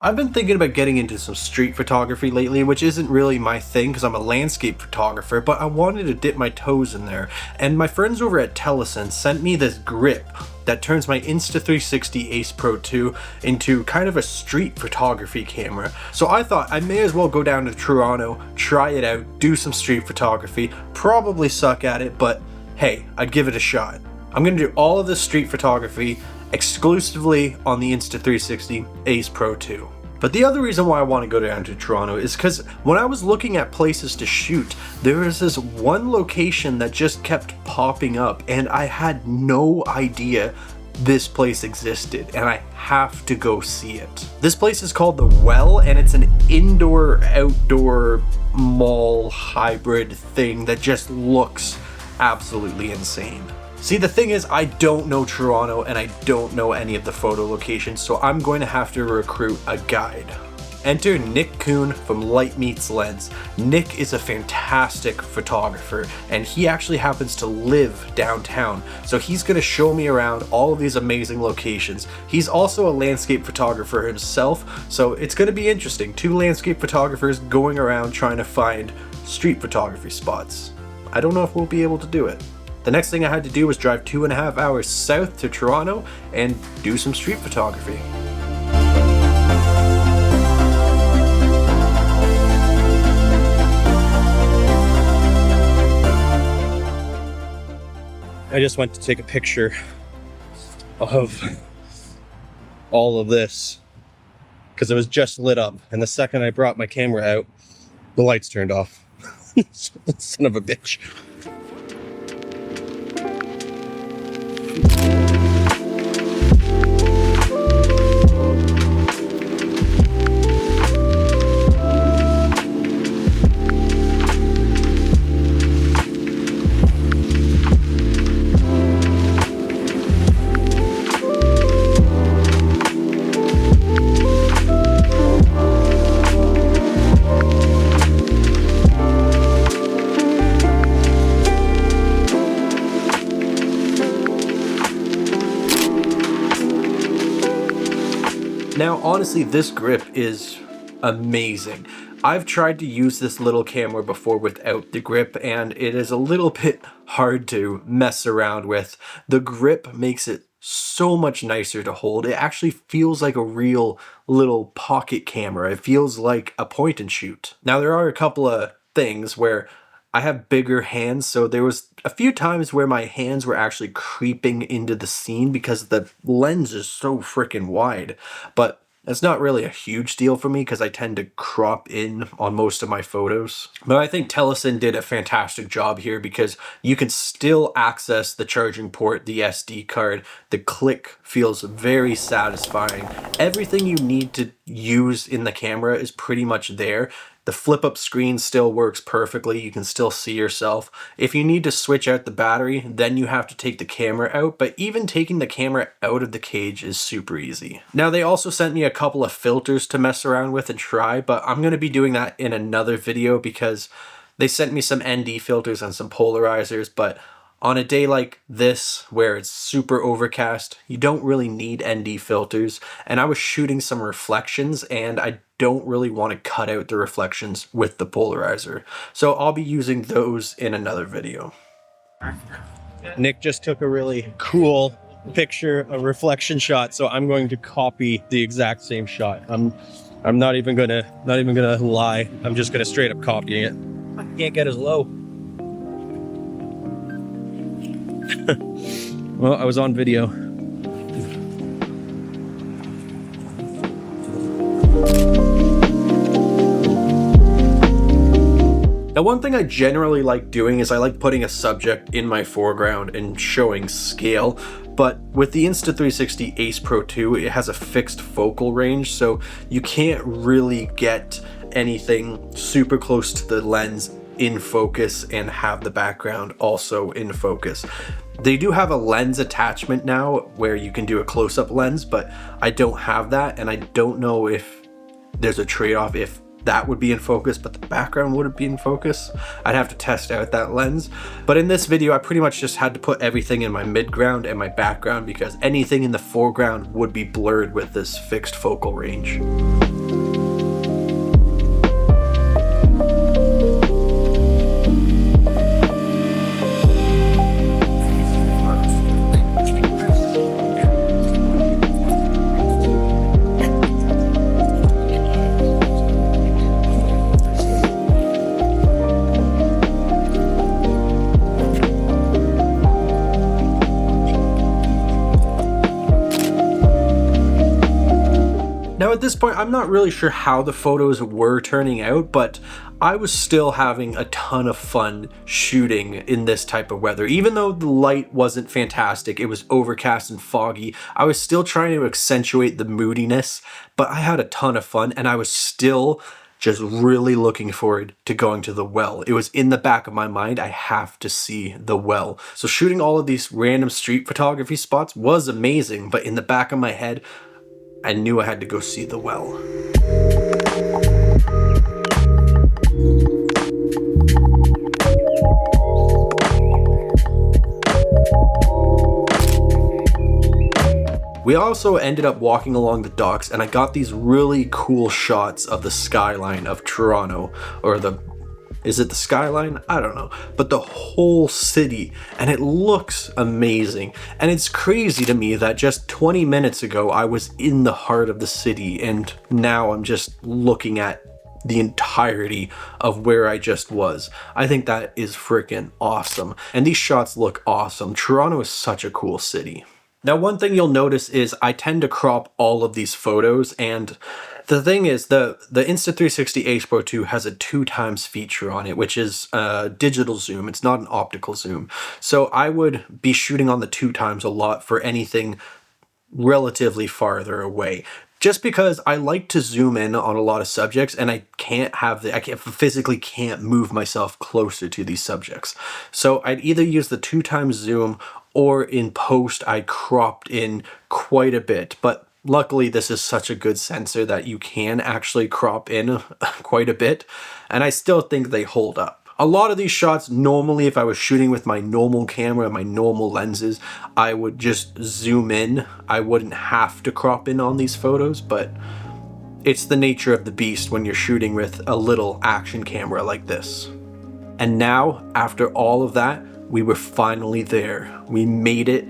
I've been thinking about getting into some street photography lately, which isn't really my thing because I'm a landscape photographer, but I wanted to dip my toes in there. And my friends over at Telesin sent me this grip that turns my Insta360 Ace Pro 2 into kind of a street photography camera. So I thought I may as well go down to Toronto, try it out, do some street photography, probably suck at it, but hey, I'd give it a shot. I'm gonna do all of this street photography exclusively on the Insta360 Ace Pro 2. But the other reason why I want to go down to Toronto is because when I was looking at places to shoot, there was this one location that just kept popping up and I had no idea this place existed and I have to go see it. This place is called The Well and it's an indoor-outdoor mall hybrid thing that just looks absolutely insane. See, the thing is, I don't know Toronto and I don't know any of the photo locations, so I'm going to have to recruit a guide. Enter Nick Kuhn from Light Meets Lens. Nick is a fantastic photographer and he actually happens to live downtown, so he's going to show me around all of these amazing locations. He's also a landscape photographer himself, so it's going to be interesting. Two landscape photographers going around trying to find street photography spots. I don't know if we'll be able to do it. The next thing I had to do was drive 2.5 hours south to Toronto and do some street photography. I just went to take a picture of all of this because it was just lit up, and the second I brought my camera out, the lights turned off. Son of a bitch. Now, honestly, this grip is amazing. I've tried to use this little camera before without the grip, and it is a little bit hard to mess around with. The grip makes it so much nicer to hold. It actually feels like a real little pocket camera. It feels like a point and shoot. Now, there are a couple of things where I have bigger hands, so there was a few times where my hands were actually creeping into the scene because the lens is so freaking wide. But that's not really a huge deal for me because I tend to crop in on most of my photos. But I think Telesin did a fantastic job here because you can still access the charging port, the SD card. The click feels very satisfying. Everything you need to use in the camera is pretty much there. The flip-up screen still works perfectly. You can still see yourself. If you need to switch out the battery, then you have to take the camera out, but even taking the camera out of the cage is super easy. Now, they also sent me a couple of filters to mess around with and try, but I'm going to be doing that in another video because they sent me some ND filters and some polarizers, but on a day like this, where it's super overcast, you don't really need ND filters, and I was shooting some reflections, and I don't really want to cut out the reflections with the polarizer. So I'll be using those in another video. Nick just took a really cool picture, a reflection shot, so I'm going to copy the exact same shot. I'm not even gonna lie. I'm just gonna straight up copy it. I can't get as low. Well, I was on video. Now, one thing I generally like doing is I like putting a subject in my foreground and showing scale, but with the Insta360 Ace Pro 2, it has a fixed focal range, so you can't really get anything super close to the lens in focus and have the background also in focus. They do have a lens attachment now where you can do a close-up lens, but I don't have that, and I don't know if there's a trade-off if that would be in focus, but the background wouldn't be in focus. I'd have to test out that lens. But in this video, I pretty much just had to put everything in my midground and my background because anything in the foreground would be blurred with this fixed focal range. at this point, I'm not really sure how the photos were turning out, but I was still having a ton of fun shooting in this type of weather. Even though the light wasn't fantastic, it was overcast and foggy, I was still trying to accentuate the moodiness, but I had a ton of fun, and I was still just really looking forward to going to the well. It was in the back of my mind, I have to see the well. So shooting all of these random street photography spots was amazing, but in the back of my head, I knew I had to go see the well. We also ended up walking along the docks, and I got these really cool shots of the skyline of Toronto, or is it the skyline? I don't know, but the whole city, and it looks amazing. And it's crazy to me that just 20 minutes ago I was in the heart of the city, and now I'm just looking at the entirety of where I just was. I think that is freaking awesome, and these shots look awesome. Toronto is such a cool city. Now, one thing you'll notice is I tend to crop all of these photos, and the thing is the Insta360 Ace Pro 2 has a 2x feature on it, which is a digital zoom. It's not an optical zoom. So I would be shooting on the 2x a lot for anything relatively farther away. Just because I like to zoom in on a lot of subjects, and I physically can't move myself closer to these subjects. So I'd either use the 2x zoom, or in post I cropped in quite a bit, but luckily this is such a good sensor that you can actually crop in quite a bit, and I still think they hold up. A lot of these shots, normally if I was shooting with my normal camera, my normal lenses, I would just zoom in. I wouldn't have to crop in on these photos, but it's the nature of the beast when you're shooting with a little action camera like this. And now, after all of that, we were finally there. We made it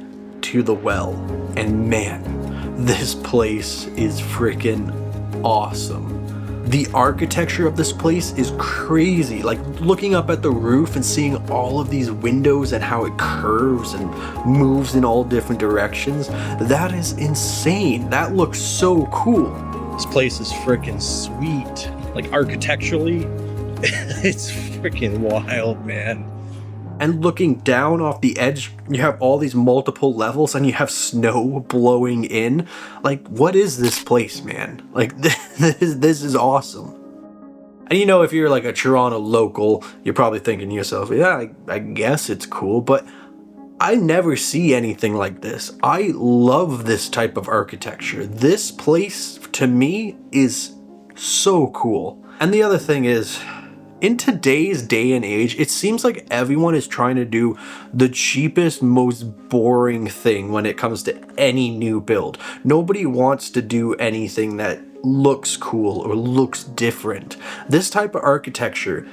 to the well. And man, this place is freaking awesome. The architecture of this place is crazy. Like looking up at the roof and seeing all of these windows and how it curves and moves in all different directions. That is insane. That looks so cool. This place is freaking sweet. Like architecturally, it's freaking wild, man. And looking down off the edge, you have all these multiple levels and you have snow blowing in. Like, what is this place, man? Like, this is awesome. And you know, if you're like a Toronto local, you're probably thinking to yourself, yeah, I guess it's cool, but I never see anything like this. I love this type of architecture. This place, to me, is so cool. And the other thing is, in today's day and age, it seems like everyone is trying to do the cheapest, most boring thing when it comes to any new build. Nobody wants to do anything that looks cool or looks different. This type of architecture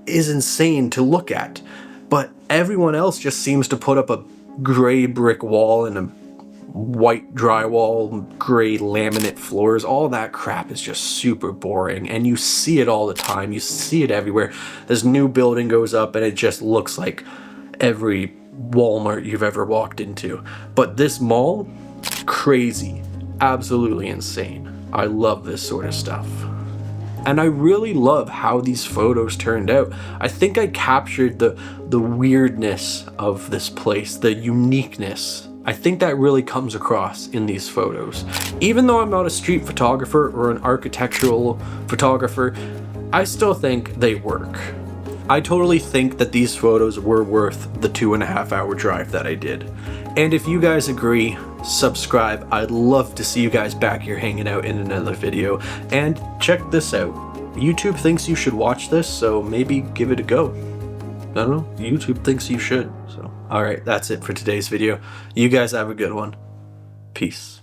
is insane to look at, but everyone else just seems to put up a gray brick wall and a white drywall, gray laminate floors. All that crap is just super boring, and you see it all the time. You see it everywhere. This new building goes up and it just looks like every Walmart you've ever walked into. But this mall, crazy, absolutely insane. I love this sort of stuff. And I really love how these photos turned out. I think I captured the weirdness of this place, the uniqueness. I think that really comes across in these photos. Even though I'm not a street photographer or an architectural photographer, I still think they work. I totally think that these photos were worth the 2.5-hour drive that I did. And if you guys agree, subscribe. I'd love to see you guys back here hanging out in another video. And check this out. YouTube thinks you should watch this, so maybe give it a go. I don't know, YouTube thinks you should, so. Alright, that's it for today's video. You guys have a good one. Peace.